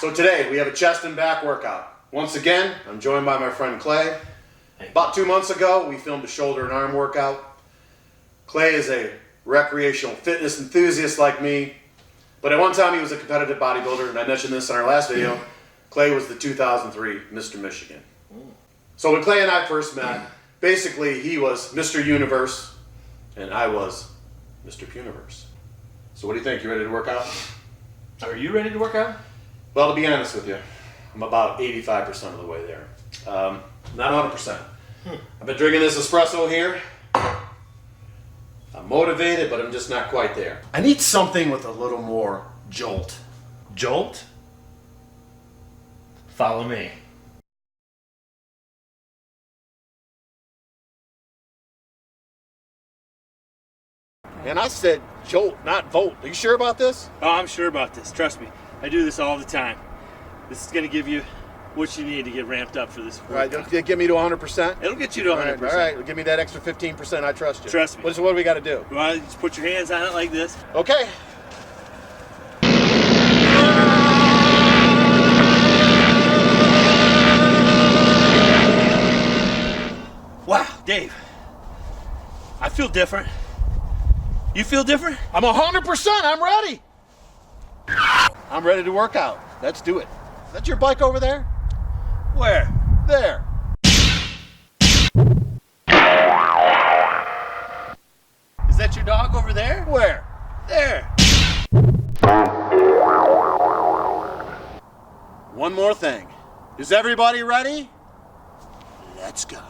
So today we have a chest and back workout. Once again, I'm joined by my friend Clay. About 2 months ago, we filmed a shoulder and arm workout. Clay is a recreational fitness enthusiast like me, but at one time he was a competitive bodybuilder, and I mentioned this in our last video. Clay was the 2003 Mr. Michigan. So when Clay and I first met, basically he was Mr. Universe, and I was Mr. Puniverse. So what do you think? You ready to work out? Are you ready to work out? Well, to be honest with you, I'm about 85% of the way there. Not 100%. I've been drinking this espresso here. I'm motivated, but I'm just not quite there. I need something with a little more jolt. Jolt? Follow me. And I said jolt, not volt. Are you sure about this? Oh, I'm sure about this. Trust me. I do this all the time. This is going to give you what you need to get ramped up for this All right, workout. don't get me to 100%. It'll get you to 100%. All right, give me that extra 15%. I trust you. Trust me. What do we got to do? Well, just put your hands on it like this. Okay. Wow, Dave. I feel different. You feel different? I'm 100%. I'm ready. I'm ready to work out. Let's do it. Is that your bike over there? Where? There. Is that your dog over there? Where? There. One more thing. Is everybody ready? Let's go.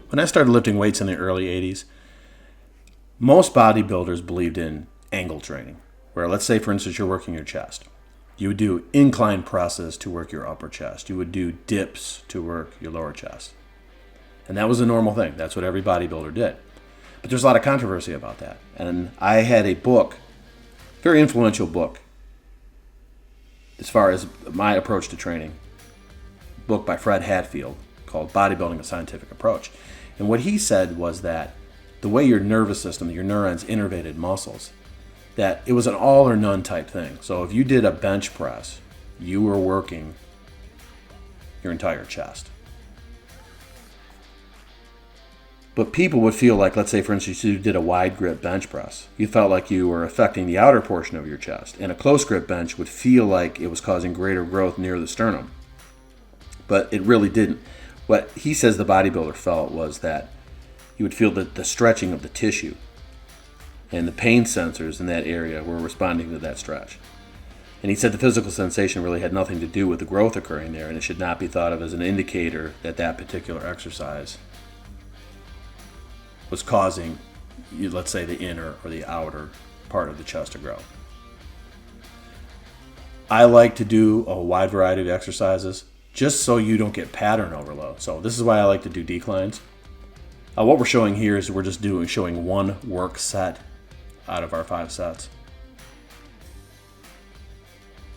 When I started lifting weights in the early 80s, most bodybuilders believed in angle training, where let's say, for instance, you're working your chest. You would do incline presses to work your upper chest. You would do dips to work your lower chest. And that was a normal thing. That's what every bodybuilder did. But there's a lot of controversy about that. And I had a book, very influential book, as far as my approach to training, a book by Fred Hatfield called Bodybuilding: A Scientific Approach. And what he said was that the way your nervous system, your neurons innervated muscles, that it was an all or none type thing. So if you did a bench press, you were working your entire chest. But people would feel like, let's say, for instance, you did a wide grip bench press. You felt like you were affecting the outer portion of your chest. And a close grip bench would feel like it was causing greater growth near the sternum. But it really didn't. What he says the bodybuilder felt was that you would feel the stretching of the tissue, and the pain sensors in that area were responding to that stretch. And he said the physical sensation really had nothing to do with the growth occurring there, and it should not be thought of as an indicator that that particular exercise was causing, let's say, the inner or the outer part of the chest to grow. I like to do a wide variety of exercises just so you don't get pattern overload. So this is why I like to do declines. What we're showing here is we're just showing one work set out of our 5 sets.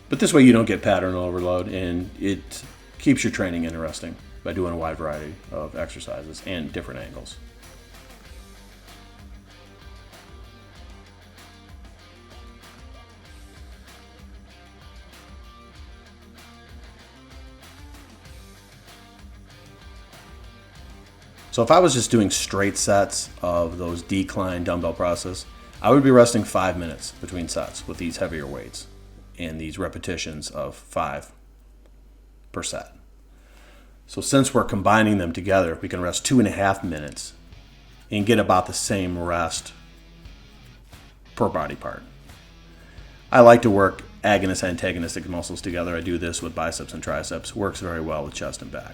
But this way you don't get pattern overload, and it keeps your training interesting by doing a wide variety of exercises and different angles. So if I was just doing straight sets of those decline dumbbell presses, I would be resting 5 minutes between sets with these heavier weights and these repetitions of 5 per set. So since we're combining them together, we can rest 2.5 minutes and get about the same rest per body part. I like to work agonist-antagonistic muscles together. I do this with biceps and triceps. Works very well with chest and back.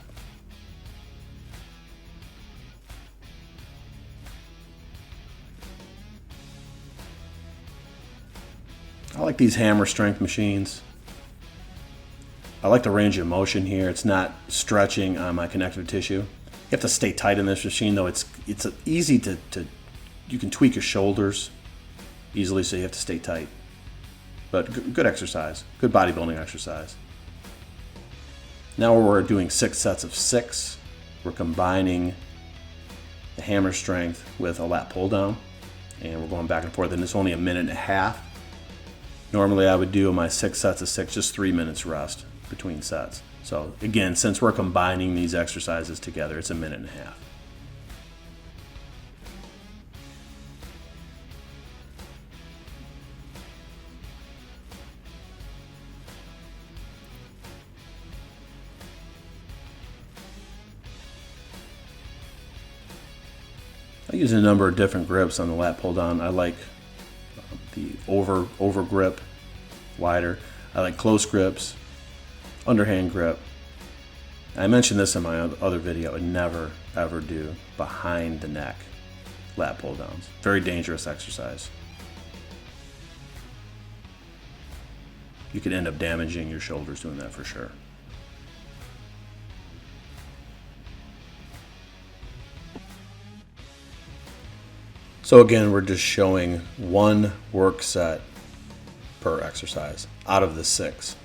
I like these hammer strength machines. I like the range of motion here. It's not stretching on my connective tissue. You have to stay tight in this machine, though. It's easy to you can tweak your shoulders easily, so you have to stay tight. But good exercise, good bodybuilding exercise. Now we're doing 6 sets of 6. We're combining the hammer strength with a lat pull down, and we're going back and forth, and it's only a minute and a half. Normally I would do my 6 sets of 6, just 3 minutes rest between sets. So again, since we're combining these exercises together, it's a minute and a half. I use a number of different grips on the lat pull down. I like the over grip, wider. I like close grips, underhand grip. I mentioned this in my other video. I would never ever do behind the neck lat pull downs. Very dangerous exercise. You could end up damaging your shoulders doing that for sure. So again, we're just showing one work set per exercise out of the 6.